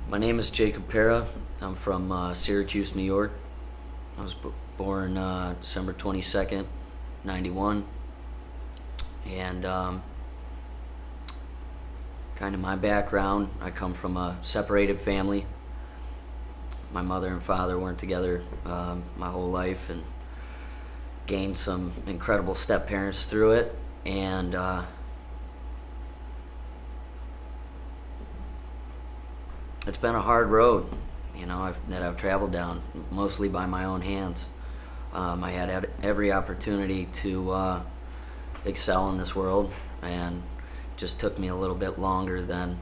My name is Jacob Pera. I'm from Syracuse, New York. I was born December 22nd, 91. And kind of my background, I come from a separated family. My mother and father weren't together my whole life, and gained some incredible step parents through it. And it's been a hard road, that I've traveled down, mostly by my own hands. I had every opportunity to excel in this world, and just took me a little bit longer than,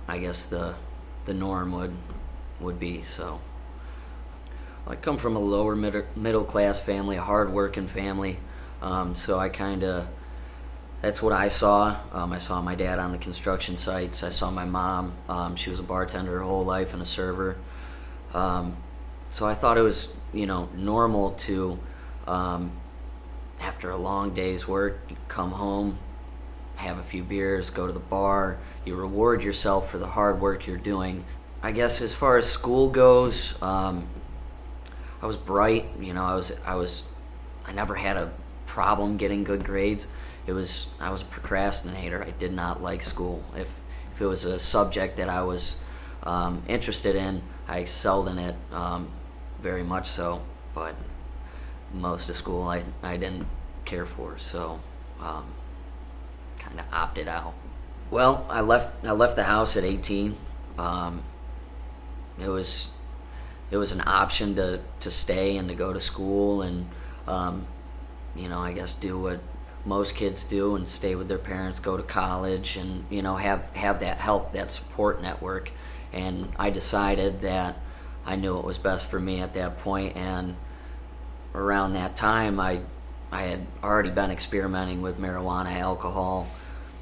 I guess the norm would be. So I come from a lower middle class family, a hard working family. So that's what I saw. I saw my dad on the construction sites. I saw my mom. She was a bartender her whole life and a server. So I thought it was, normal to, after a long day's work, you come home, have a few beers, go to the bar. You reward yourself for the hard work you're doing. I guess as far as school goes, I was bright. I never had a problem getting good grades. I was a procrastinator. I did not like school. If it was a subject that I was interested in, I excelled in it very much so. But most of school I didn't care for, so kind of opted out. Well, I left the house at 18. It was an option to stay and to go to school and I guess do what most kids do and stay with their parents, go to college, and have that help, that support network. And I decided that I knew what was best for me at that point. And around that time, I had already been experimenting with marijuana, alcohol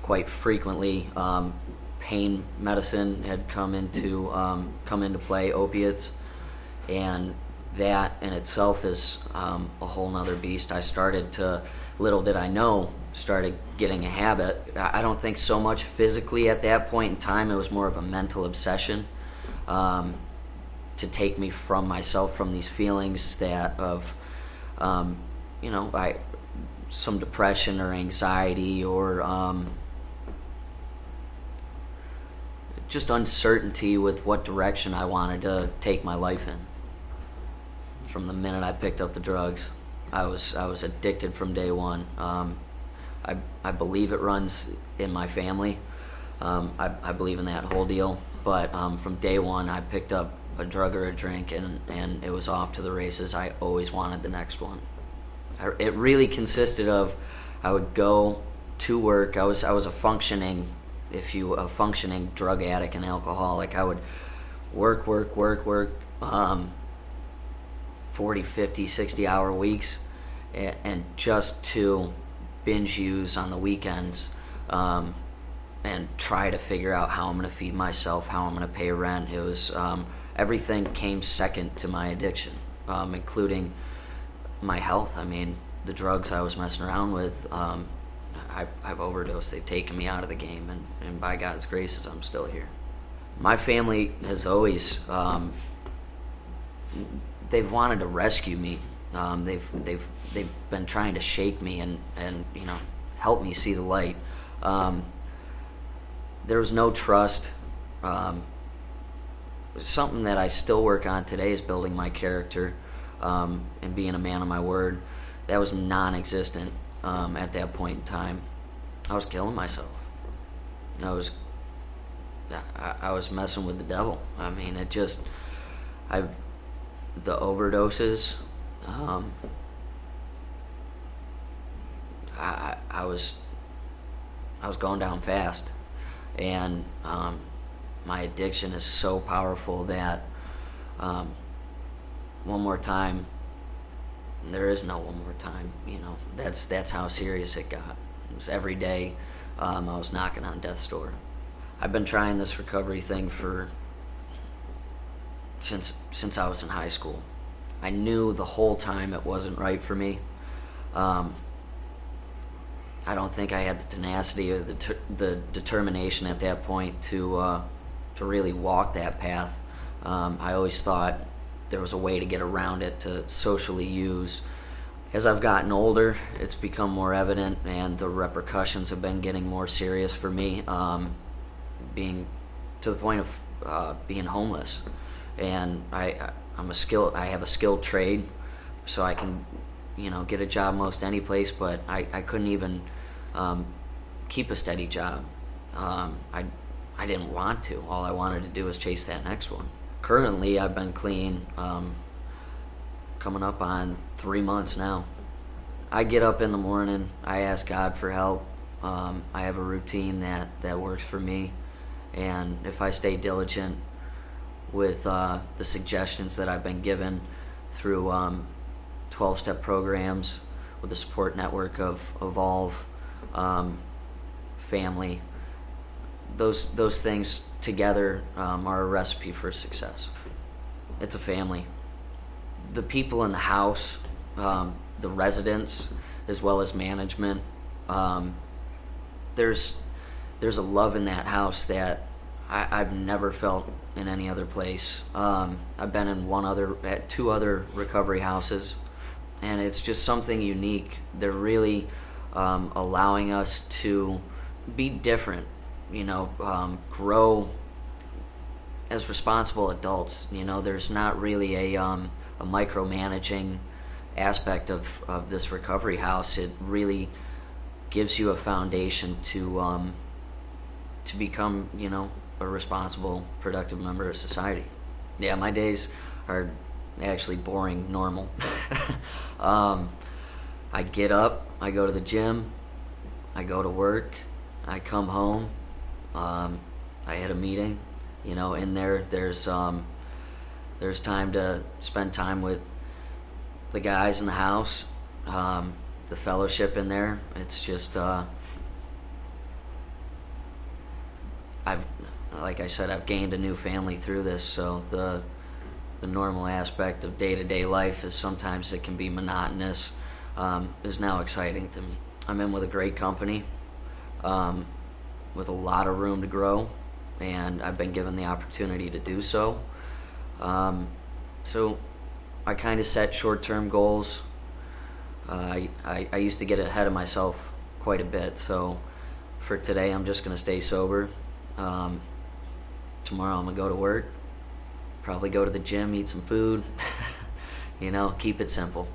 quite frequently. Pain medicine had come into play, opiates, and that in itself is a whole nother beast. I started to, little did I know, started getting a habit. I don't think so much physically at that point in time. It was more of a mental obsession to take me from myself, from these feelings that of, some depression or anxiety or just uncertainty with what direction I wanted to take my life in. From the minute I picked up the drugs, I was addicted from day one. I believe it runs in my family. I believe in that whole deal. But from day one, I picked up a drug or a drink, and it was off to the races. I always wanted the next one. It really consisted of, I would go to work. I was a functioning drug addict and alcoholic. I would work 40, 50, 60-hour weeks, and just to binge use on the weekends, and try to figure out how I'm going to feed myself, how I'm going to pay rent. It was everything came second to my addiction, including my health. I mean, the drugs I was messing around with, I've overdosed. They've taken me out of the game, and by God's graces, I'm still here. My family has always they've wanted to rescue me. They've been trying to shake me and help me see the light. There was no trust. Something that I still work on today is building my character and being a man of my word. That was non-existent at that point in time. I was killing myself. I was messing with the devil. I mean, the overdoses. I was going down fast, and my addiction is so powerful that one more time, there is no one more time. That's how serious it got. It was every day. I was knocking on death's door. I've been trying this recovery thing since I was in high school. I knew the whole time it wasn't right for me. I don't think I had the tenacity or the determination at that point to to really walk that path. I always thought there was a way to get around it, to socially use. As I've gotten older, it's become more evident, and the repercussions have been getting more serious for me, being to the point of being homeless. And I have a skilled trade, so I can, get a job most any place, but I couldn't even keep a steady job. I didn't want to. All I wanted to do was chase that next one. Currently, I've been clean coming up on 3 months now. I get up in the morning, I ask God for help. I have a routine that works for me, and if I stay diligent with the suggestions that I've been given through 12-step programs with the support network of Evolve, family, those things together are a recipe for success. It's a family. The people in the house, the residents, as well as management, there's a love in that house that I've never felt in any other place. I've been in at 2 other recovery houses, and it's just something unique. They're really allowing us to be different, grow as responsible adults. There's not really a micromanaging aspect of this recovery house. It really gives you a foundation to become, a responsible, productive member of society. Yeah, my days are actually boring, normal. I get up, I go to the gym, I go to work, I come home, I hit a meeting. In there's time to spend time with the guys in the house, the fellowship in there. It's just like I said, I've gained a new family through this, so the normal aspect of day-to-day life is sometimes it can be monotonous, is now exciting to me. I'm in with a great company, with a lot of room to grow, and I've been given the opportunity to do so. So I kind of set short-term goals. I used to get ahead of myself quite a bit, so for today I'm just going to stay sober. Tomorrow I'm going to go to work, probably go to the gym, eat some food, keep it simple.